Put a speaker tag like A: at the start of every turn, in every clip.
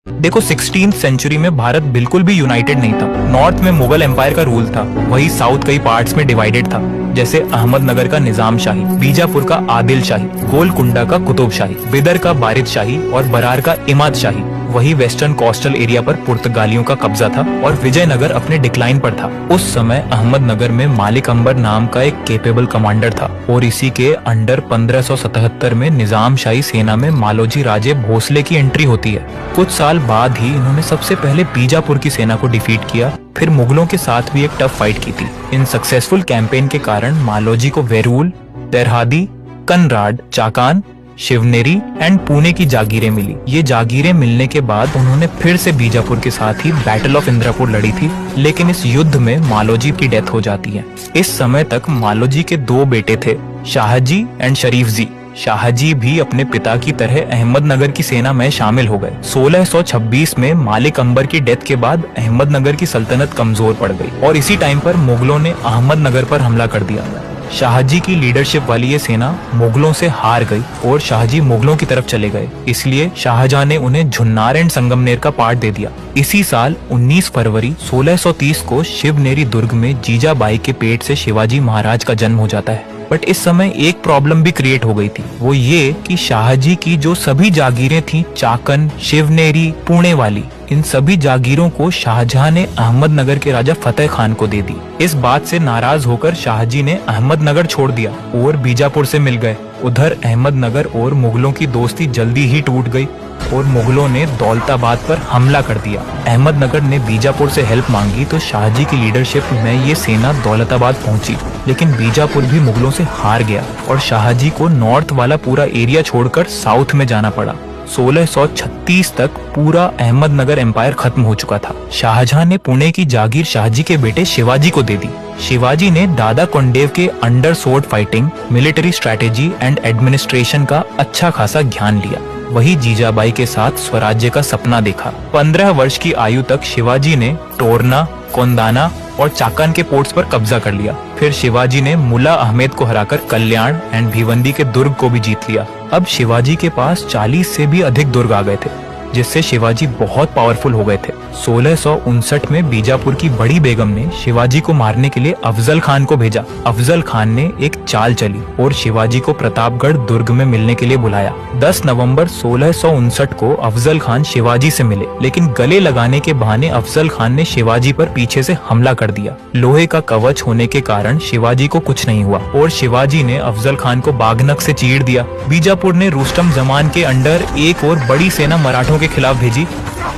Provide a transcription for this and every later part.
A: देखो 16th century में भारत बिल्कुल भी यूनाइटेड नहीं था। नॉर्थ में मुगल एम्पायर का रूल था, वही साउथ कई पार्ट्स में डिवाइडेड था, जैसे अहमदनगर का निजाम शाही, बीजापुर का आदिल शाही, गोलकुंडा का कुतुब शाही, बिदर का बारिद शाही और बरार का इमाद शाही। वही वेस्टर्न कोस्टल एरिया पर पुर्तगालियों का कब्जा था और विजयनगर अपने डिक्लाइन पर था। उस समय अहमदनगर में मालिक अंबर नाम का एक केपेबल कमांडर था और इसी के अंडर 1577 में निजाम शाही सेना में मालोजी राजे भोसले की एंट्री होती है। कुछ साल बाद ही इन्होंने सबसे पहले बीजापुर की सेना को डिफीट किया, फिर मुगलों के साथ भी एक टफ फाइट की थी। इन सक्सेसफुल कैंपेन के कारण मालोजी को वेरूल, तेरहादी, कनराड, चाकान, शिवनेरी एंड पुणे की जागीरें मिली। ये जागीरें मिलने के बाद उन्होंने फिर से बीजापुर के साथ ही बैटल ऑफ इंद्रापुर लड़ी थी, लेकिन इस युद्ध में मालोजी की डेथ हो जाती है। इस समय तक मालोजी के दो बेटे थे, शाहजी एंड शरीफ जी। शाहजी भी अपने पिता की तरह अहमदनगर की सेना में शामिल हो गए। 1626 में मालिक अंबर की डेथ के बाद अहमदनगर की सल्तनत कमजोर पड़ गई और इसी टाइम पर मुगलों ने अहमदनगर पर हमला कर दिया। शाहजी की लीडरशिप वाली ये सेना मुगलों से हार गई और शाहजी मुगलों की तरफ चले गए, इसलिए शाहजहां ने उन्हें झुन्नार एंड संगमनेर का पार्ट दे दिया। इसी साल 19 फरवरी 1630 को शिवनेरी दुर्ग में जीजाबाई के पेट से शिवाजी महाराज का जन्म हो जाता है। बट इस समय एक प्रॉब्लम भी क्रिएट हो गई थी, वो ये कि शाहजी की जो सभी जागीरें थी, चाकन, शिवनेरी, पुणे वाली, इन सभी जागीरों को शाहजहां ने अहमदनगर के राजा फतेह खान को दे दी। इस बात से नाराज होकर शाहजी ने अहमदनगर छोड़ दिया और बीजापुर से मिल गए। उधर अहमदनगर और मुगलों की दोस्ती जल्दी ही टूट गई और मुगलों ने दौलताबाद पर हमला कर दिया। अहमदनगर ने बीजापुर से हेल्प मांगी तो शाहजी की लीडरशिप में ये सेना दौलताबाद पहुंची, लेकिन बीजापुर भी मुगलों से हार गया और शाहजी को नॉर्थ वाला पूरा एरिया छोड़कर साउथ में जाना पड़ा। 1636 तक पूरा अहमदनगर एम्पायर खत्म हो चुका था। शाहजहां ने पुणे की जागीर शाहजी के बेटे शिवाजी को दे दी। शिवाजी ने दादा कोंडेव के under sword fighting, military strategy and administration का अच्छा खासा ज्ञान लिया। वही जीजाबाई के साथ स्वराज्य का सपना देखा। 15 वर्ष की आयु तक शिवाजी ने टोरना, कोंदाना और चाकन के पोर्ट्स पर कब्जा कर लिया। फिर शिवाजी ने मुला अहमद को हराकर कल्याण एंड भिवंडी के दुर्ग को भी जीत लिया। अब शिवाजी के पास 40 से भी अधिक दुर्ग आ गए थे, जिससे शिवाजी बहुत पावरफुल हो गए थे। 1659 में बीजापुर की बड़ी बेगम ने शिवाजी को मारने के लिए अफजल खान को भेजा। अफजल खान ने एक चाल चली और शिवाजी को प्रतापगढ़ दुर्ग में मिलने के लिए बुलाया। 10 नवंबर 1659 को अफजल खान शिवाजी से मिले, लेकिन गले लगाने के बहाने अफजल खान ने शिवाजी पर पीछे से हमला कर दिया। लोहे का कवच होने के कारण शिवाजी को कुछ नहीं हुआ और शिवाजी ने अफजल खान को बागनक से चीर दिया। बीजापुर ने रुस्तम जमान के अंडर एक और बड़ी सेना मराठों के खिलाफ भेजी,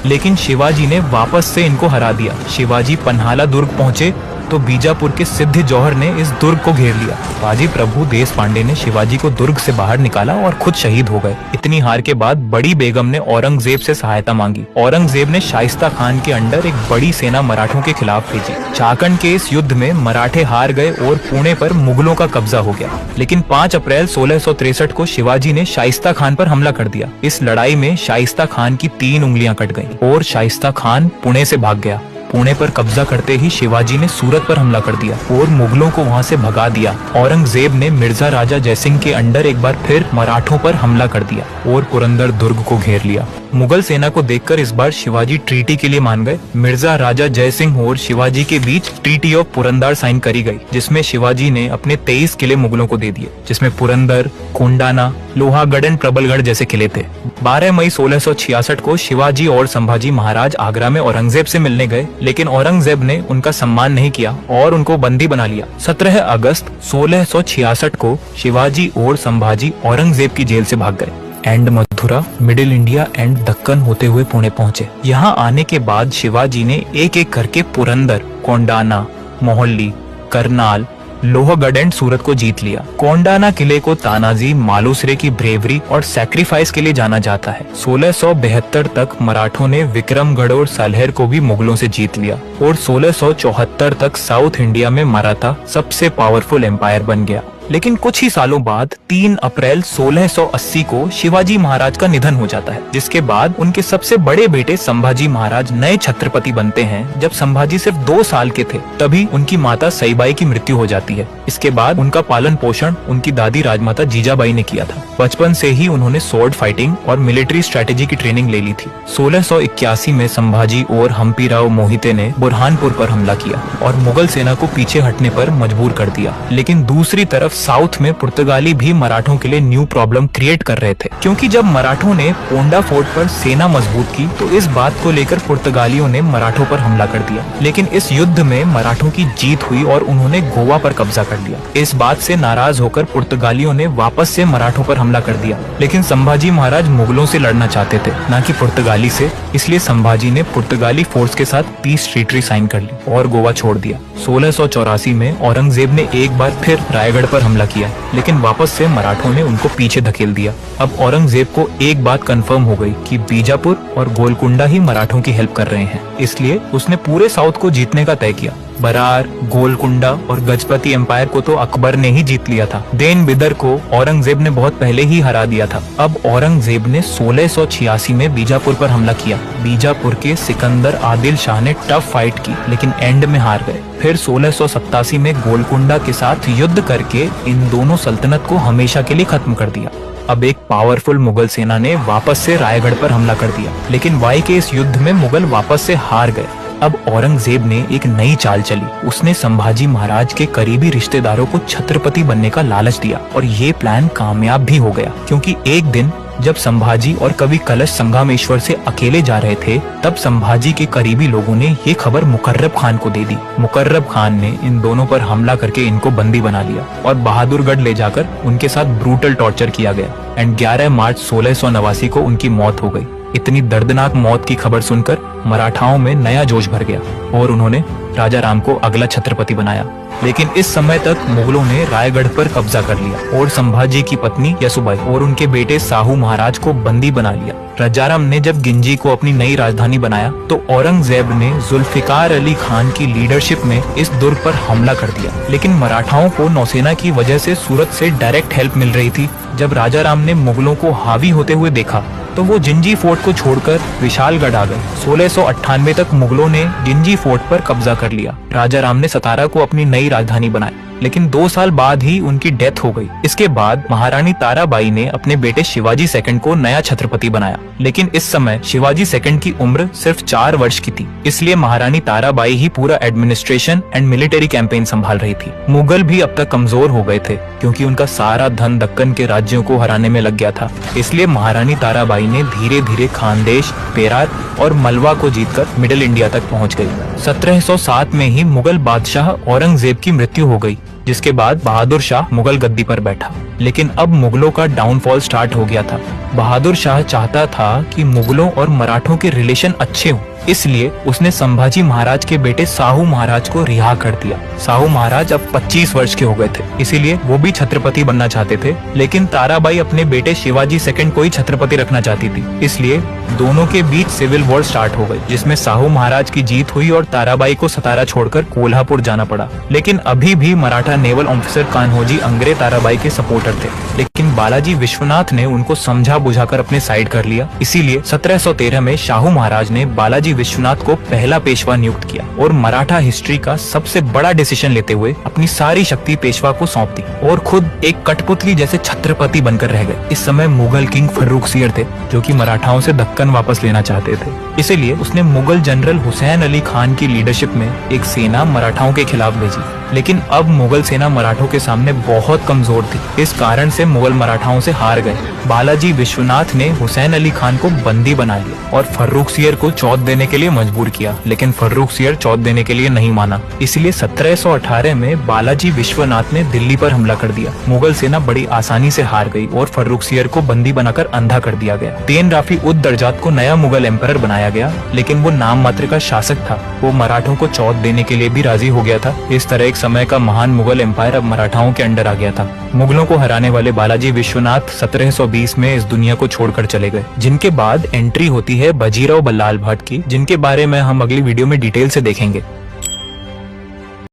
A: लेकिन शिवाजी ने वापस से इनको हरा दिया। शिवाजी पन्हाला दुर्ग पहुंचे तो बीजापुर के सिद्ध जौहर ने इस दुर्ग को घेर लिया। बाजी प्रभु देश पांडे ने शिवाजी को दुर्ग से बाहर निकाला और खुद शहीद हो गए। इतनी हार के बाद बड़ी बेगम ने औरंगजेब से सहायता मांगी। औरंगजेब ने शाइस्ता खान के अंडर एक बड़ी सेना मराठों के खिलाफ भेजी। चाकन के इस युद्ध में मराठे हार गए और पुणे पर मुगलों का कब्जा हो गया, लेकिन 5 अप्रैल 1663 को शिवाजी ने शाइस्ता खान पर हमला कर दिया। इस लड़ाई में शाइस्ता खान की 3 उंगलियां कट गईं और शाइस्ता खान पुणे से भाग गया। पुणे पर कब्जा करते ही शिवाजी ने सूरत पर हमला कर दिया और मुगलों को वहां से भगा दिया। औरंगजेब ने मिर्जा राजा जयसिंह के अंडर एक बार फिर मराठों पर हमला कर दिया और पुरंदर दुर्ग को घेर लिया। मुगल सेना को देखकर इस बार शिवाजी ट्रीटी के लिए मान गए। मिर्जा राजा जयसिंह और शिवाजी के बीच ट्रीटी ऑफ पुरंदर साइन करी गई, जिसमें शिवाजी ने अपने 23 किले मुगलों को दे दिए, जिसमें पुरंदर, कोंडाना, लोहागढ़ एंड प्रबलगढ़ जैसे किले थे। 12 मई 1666 को शिवाजी और संभाजी महाराज आगरा में औरंगजेब से मिलने गए, लेकिन औरंगजेब ने उनका सम्मान नहीं किया और उनको बंदी बना लिया। 17 अगस्त 1666 को शिवाजी और संभाजी औरंगजेब की जेल से भाग गए and Mathura, middle India and Deccan होते हुए पुणे पहुंचे। यहाँ आने के बाद शिवाजी ने एक एक करके पुरंदर, कोंडाना, मोहल्ली, करनाल, लोहगढ़ एंड सूरत को जीत लिया। कोंडाना किले को तानाजी मालुसरे की ब्रेवरी और सैक्रिफाइस के लिए जाना जाता है। 1672 तक मराठों ने विक्रमगढ़ और सालहेर को भी मुगलों से जीत लिया और 1674 तक साउथ इंडिया में मराठा सबसे पावरफुल एम्पायर बन गया। लेकिन कुछ ही सालों बाद 3 अप्रैल 1680 को शिवाजी महाराज का निधन हो जाता है, जिसके बाद उनके सबसे बड़े बेटे संभाजी महाराज नए छत्रपति बनते हैं। जब संभाजी सिर्फ 2 साल के थे तभी उनकी माता सईबाई की मृत्यु हो जाती है। इसके बाद उनका पालन पोषण उनकी दादी राजमाता जीजाबाई ने किया था। बचपन से ही उन्होंने स्वॉर्ड फाइटिंग और मिलिट्री स्ट्रेटेजी की ट्रेनिंग ले ली थी। 1681 में संभाजी और हम्पीराव मोहिते ने बुरहानपुर पर हमला किया और मुगल सेना को पीछे हटने पर मजबूर कर दिया। लेकिन दूसरी तरफ साउथ में पुर्तगाली भी मराठों के लिए न्यू प्रॉब्लम क्रिएट कर रहे थे, क्योंकि जब मराठों ने पोंडा फोर्ट पर सेना मजबूत की तो इस बात को लेकर पुर्तगालियों ने मराठों पर हमला कर दिया। लेकिन इस युद्ध में मराठों की जीत हुई और उन्होंने गोवा पर कब्जा कर लिया। इस बात से नाराज होकर पुर्तगालियों ने वापस से मराठों पर हमला कर दिया। लेकिन संभाजी महाराज मुगलों से लड़ना चाहते थे, न कि पुर्तगाली से, इसलिए संभाजी ने पुर्तगाली फोर्स के साथ पीस ट्रीटी साइन कर ली और गोवा छोड़ दिया। 1684 में औरंगजेब ने एक बार फिर रायगढ़ पर हमला किया, लेकिन वापस से मराठों ने उनको पीछे धकेल दिया। अब औरंगजेब को एक बात कंफर्म हो गई कि बीजापुर और गोलकुंडा ही मराठों की हेल्प कर रहे हैं, इसलिए उसने पूरे साउथ को जीतने का तय किया। बरार, गोलकुंडा और गजपति एम्पायर को तो अकबर ने ही जीत लिया था। देन बिदर को औरंगजेब ने बहुत पहले ही हरा दिया था। अब औरंगजेब ने 1686 में बीजापुर पर हमला किया। बीजापुर के सिकंदर आदिल शाह ने टफ फाइट की, लेकिन एंड में हार गए। फिर 1687 में गोलकुंडा के साथ युद्ध करके इन दोनों सल्तनत को हमेशा के लिए खत्म कर दिया। अब एक पावरफुल मुगल सेना ने वापस से रायगढ़ पर हमला कर दिया, लेकिन वाई के इस युद्ध में मुगल वापस से हार गए। अब औरंगजेब ने एक नई चाल चली। उसने संभाजी महाराज के करीबी रिश्तेदारों को छत्रपति बनने का लालच दिया और ये प्लान कामयाब भी हो गया, क्योंकि एक दिन जब संभाजी और कवि कलश संगमेश्वर से अकेले जा रहे थे, तब संभाजी के करीबी लोगों ने ये खबर मुकर्रब खान को दे दी। मुकर्रब खान ने इन दोनों पर हमला करके इनको बंदी बना लिया और बहादुरगढ़ ले जाकर उनके साथ ब्रूटल टॉर्चर किया गया एंड 11 मार्च 1689 को उनकी मौत हो गई। इतनी दर्दनाक मौत की खबर सुनकर मराठाओं में नया जोश भर गया और उन्होंने राजा राम को अगला छत्रपति बनाया। लेकिन इस समय तक मुगलों ने रायगढ़ पर कब्जा कर लिया और संभाजी की पत्नी यसुबाई और उनके बेटे साहू महाराज को बंदी बना लिया। राजाराम ने जब गिंजी को अपनी नई राजधानी बनाया तो औरंगजेब ने जुल्फिकार अली खान की लीडरशिप में इस दुर्ग पर हमला कर दिया। लेकिन मराठाओं को नौसेना की वजह से सूरत से डायरेक्ट हेल्प मिल रही थी। जब राजाराम ने मुगलों को हावी होते हुए देखा तो वो जिंजी फोर्ट को छोड़कर विशालगढ़ आ गए। 1698 तक मुगलों ने जिंजी फोर्ट पर कब्जा कर लिया। राजाराम ने सतारा को अपनी नई राजधानी बनाई, लेकिन 2 साल बाद ही उनकी डेथ हो गई। इसके बाद महारानी ताराबाई ने अपने बेटे शिवाजी सेकंड को नया छत्रपति बनाया, लेकिन इस समय शिवाजी सेकंड की उम्र सिर्फ 4 वर्ष की थी, इसलिए महारानी ताराबाई ही पूरा एडमिनिस्ट्रेशन एंड मिलिट्री कैंपेन संभाल रही थी। मुगल भी अब तक कमजोर हो गए थे, क्योंकि उनका सारा धन दक्कन के राज्यों को हराने में लग गया था। इसलिए महारानी ताराबाई ने धीरे धीरे खानदेश, पेरार और मलवा को जीतकर मिडिल इंडिया तक पहुंच गई। 1707 में ही मुगल बादशाह औरंगजेब की मृत्यु हो गई, जिसके बाद बहादुर शाह मुगल गद्दी पर बैठा। लेकिन अब मुगलों का डाउनफॉल स्टार्ट हो गया था। बहादुर शाह चाहता था कि मुगलों और मराठों के रिलेशन अच्छे हों, इसलिए उसने संभाजी महाराज के बेटे साहू महाराज को रिहा कर दिया। साहू महाराज अब 25 वर्ष के हो गए थे, इसीलिए वो भी छत्रपति बनना चाहते थे। लेकिन ताराबाई अपने बेटे शिवाजी सेकंड को ही छत्रपति रखना चाहती थी, इसलिए दोनों के बीच सिविल वॉर स्टार्ट हो गई, जिसमें साहू महाराज की जीत हुई और ताराबाई को सतारा छोड़कर कोल्हापुर जाना पड़ा। लेकिन अभी भी मराठा नेवल ऑफिसर कान्होजी अंग्रे ताराबाई के सपोर्टर थे, लेकिन बालाजी विश्वनाथ ने उनको समझा बुझाकर अपने साइड कर लिया। इसीलिए 1713 में शाहू महाराज ने बालाजी विश्वनाथ को पहला पेशवा नियुक्त किया और मराठा हिस्ट्री का सबसे बड़ा डिसीजन लेते हुए अपनी सारी शक्ति पेशवा को सौंप दी और खुद एक कठपुतली जैसे छत्रपति बनकर रह गए। इस समय मुगल किंग फर्रुखसियर थे, जो कि मराठाओं से दक्कन वापस लेना चाहते थे। इसीलिए उसने मुगल जनरल हुसैन अली खान की लीडरशिप में एक सेना मराठाओं के खिलाफ भेजी। लेकिन अब मुगल सेना मराठों के सामने बहुत कमजोर थी, इस कारण से मुगल मराठाओं से हार गए। बालाजी विश्वनाथ ने हुसैन अली खान को बंदी बना लिया और फर्रुखसियर को चौथ देने के लिए मजबूर किया, लेकिन फर्रुखसियर चौथ देने के लिए नहीं माना। इसलिए 1718 में बालाजी विश्वनाथ ने दिल्ली पर हमला कर दिया। मुगल सेना बड़ी आसानी से हार गई और फर्रुखसियर को बंदी बनाकर अंधा कर दिया गया। तेन राफी उद दरजात को नया मुगल एम्परर बनाया गया, लेकिन वो नाम मात्र का शासक था। वो मराठों को चौथ देने के लिए भी राजी हो गया था। इस तरह समय का महान मुगल एम्पायर अब मराठाओं के अंडर आ गया था। मुगलों को हराने वाले बालाजी विश्वनाथ 1720 में इस दुनिया को छोड़कर चले गए, जिनके बाद एंट्री होती है बाजीराव बल्लाल भट्ट की, जिनके बारे में हम अगली वीडियो में डिटेल से देखेंगे।